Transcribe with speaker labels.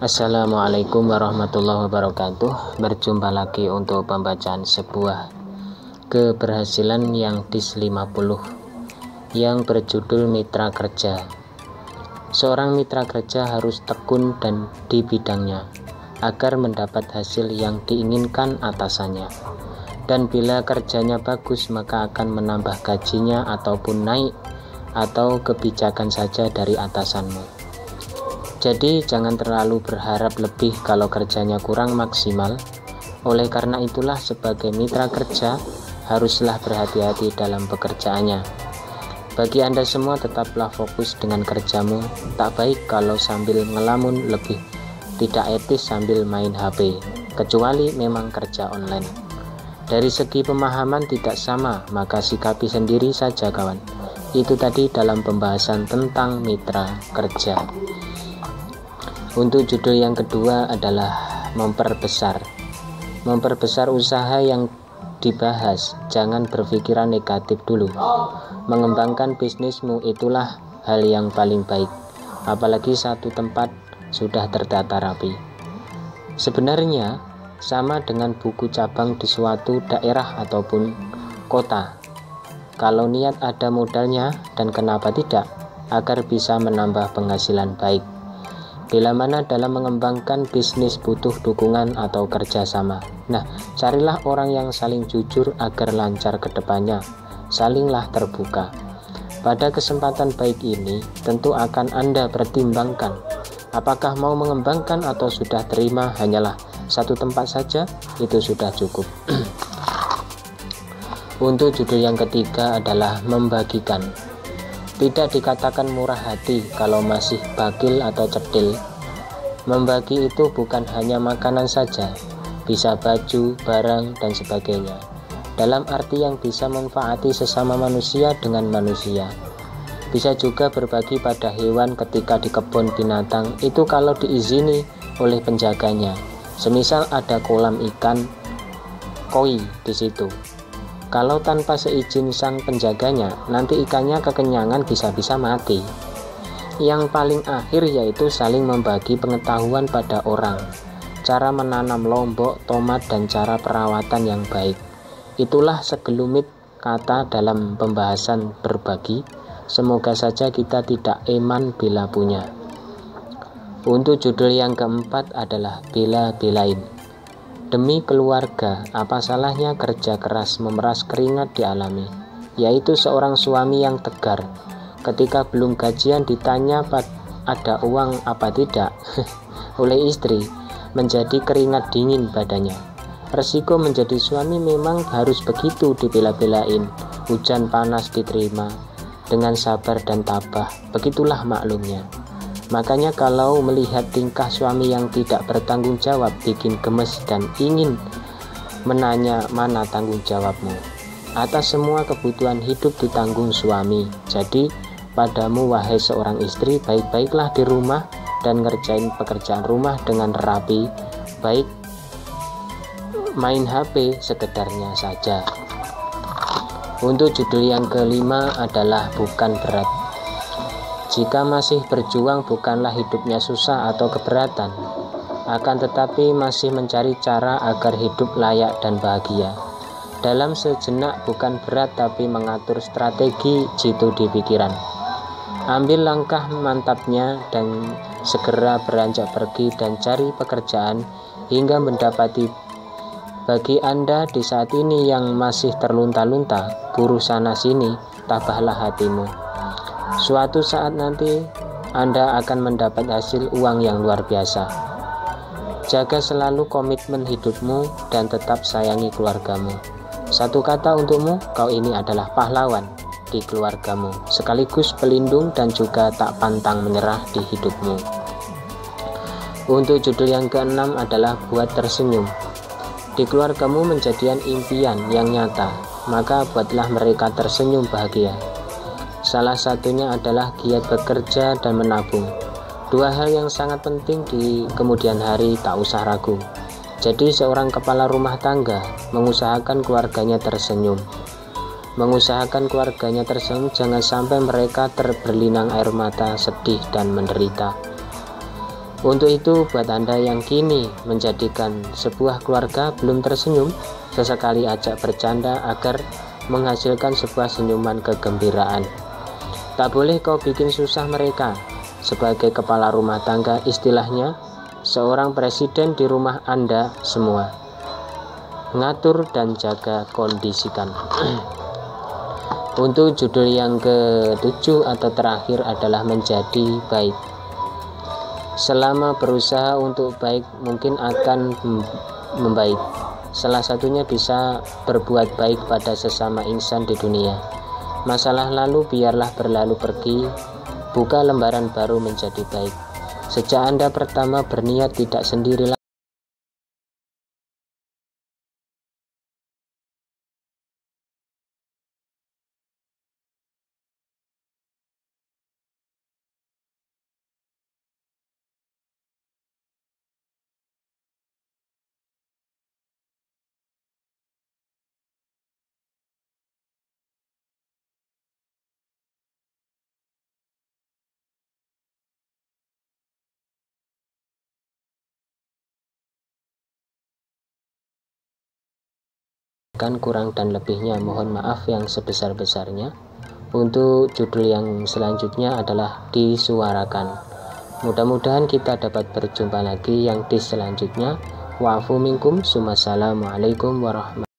Speaker 1: Assalamualaikum warahmatullahi wabarakatuh. Berjumpa lagi untuk pembacaan sebuah keberhasilan yang dis-50 yang berjudul Mitra Kerja. Seorang mitra kerja harus tekun dan di bidangnya agar mendapat hasil yang diinginkan atasannya. Dan bila kerjanya bagus, maka akan menambah gajinya ataupun naik atau kebijakan saja dari atasanmu. Jadi jangan terlalu berharap lebih kalau kerjanya kurang maksimal. Oleh karena itulah sebagai mitra kerja haruslah berhati-hati dalam pekerjaannya. Bagi Anda semua, tetaplah fokus dengan kerjamu. Tak baik kalau sambil ngelamun, lebih tidak etis sambil main HP, kecuali memang kerja online. Dari segi pemahaman tidak sama, maka sikapi sendiri saja kawan. Itu tadi dalam pembahasan tentang mitra kerja. Untuk judul yang kedua adalah memperbesar usaha yang dibahas. Jangan berpikiran negatif dulu. Mengembangkan bisnismu itulah hal yang paling baik, apalagi satu tempat sudah tertata rapi. Sebenarnya sama dengan buku cabang di suatu daerah ataupun kota. Kalau niat ada modalnya, dan kenapa tidak, agar bisa menambah penghasilan baik. Bila mana dalam mengembangkan bisnis butuh dukungan atau kerjasama. Nah, carilah orang yang saling jujur agar lancar ke depannya. Salinglah terbuka. Pada kesempatan baik ini, tentu akan Anda pertimbangkan. Apakah mau mengembangkan atau sudah terima hanyalah satu tempat saja, itu sudah cukup. Untuk judul yang ketiga adalah membagikan. Tidak dikatakan murah hati kalau masih bagil atau cedil. Membagi itu bukan hanya makanan saja, bisa baju, barang, dan sebagainya. Dalam arti yang bisa manfaati sesama manusia dengan manusia. Bisa juga berbagi pada hewan ketika di kebun binatang, itu kalau diizini oleh penjaganya. Semisal ada kolam ikan koi di situ. Kalau tanpa seizin sang penjaganya, nanti ikannya kekenyangan bisa-bisa mati. Yang paling akhir yaitu saling membagi pengetahuan pada orang. Cara menanam lombok, tomat, dan cara perawatan yang baik. Itulah segelumit kata dalam pembahasan berbagi. Semoga saja kita tidak eman bila punya. Untuk judul yang keempat adalah bela-belain. Demi keluarga, apa salahnya kerja keras memeras keringat dialami, yaitu seorang suami yang tegar. Ketika belum gajian ditanya ada uang apa tidak oleh istri, menjadi keringat dingin badannya. Resiko menjadi suami memang harus begitu, dibela-belain. Hujan panas diterima dengan sabar dan tabah, begitulah maklumnya. Makanya kalau melihat tingkah suami yang tidak bertanggung jawab, bikin gemes dan ingin menanya mana tanggung jawabmu. Atas semua kebutuhan hidup ditanggung suami. Jadi padamu wahai seorang istri, baik-baiklah di rumah dan ngerjain pekerjaan rumah dengan rapi. Baik main HP sekedarnya saja. Untuk judul yang kelima adalah bukan berat. Jika masih berjuang bukanlah hidupnya susah atau keberatan, akan tetapi masih mencari cara agar hidup layak dan bahagia. Dalam sejenak bukan berat, tapi mengatur strategi jitu di pikiran. Ambil langkah mantapnya dan segera beranjak pergi dan cari pekerjaan hingga mendapati. Bagi Anda di saat ini yang masih terlunta-lunta, buruh sana sini, tabahlah hatimu. Suatu saat nanti Anda akan mendapat hasil uang yang luar biasa. Jaga selalu komitmen hidupmu dan tetap sayangi keluargamu. Satu kata untukmu, kau ini adalah pahlawan di keluargamu, sekaligus pelindung dan juga tak pantang menyerah di hidupmu. Untuk judul yang keenam adalah buat tersenyum. Di keluargamu menjadikan impian yang nyata, maka buatlah mereka tersenyum bahagia. Salah satunya adalah giat bekerja dan menabung. Dua hal yang sangat penting di kemudian hari, tak usah ragu. Jadi seorang kepala rumah tangga mengusahakan keluarganya tersenyum. Jangan sampai mereka terberlinang air mata, sedih dan menderita. Untuk itu, buat Anda yang kini menjadikan sebuah keluarga belum tersenyum, sesekali ajak bercanda agar menghasilkan sebuah senyuman kegembiraan. Tak boleh kau bikin susah mereka. Sebagai kepala rumah tangga, istilahnya seorang presiden di rumah Anda semua. Ngatur dan jaga kondisikan. Untuk judul yang ke-7 atau terakhir adalah menjadi baik. Selama berusaha untuk baik, mungkin akan membaik. Salah satunya bisa berbuat baik pada sesama insan di dunia. Masalah lalu biarlah berlalu pergi, buka lembaran baru menjadi baik. Sejak Anda pertama berniat tidak sendirilah. Kurang dan lebihnya mohon maaf yang sebesar-besarnya. Untuk judul yang selanjutnya adalah disuarakan. Mudah-mudahan kita dapat berjumpa lagi yang di selanjutnya. Wa'afu minkum. Assalamualaikum warahmatullahi wabarakatuh.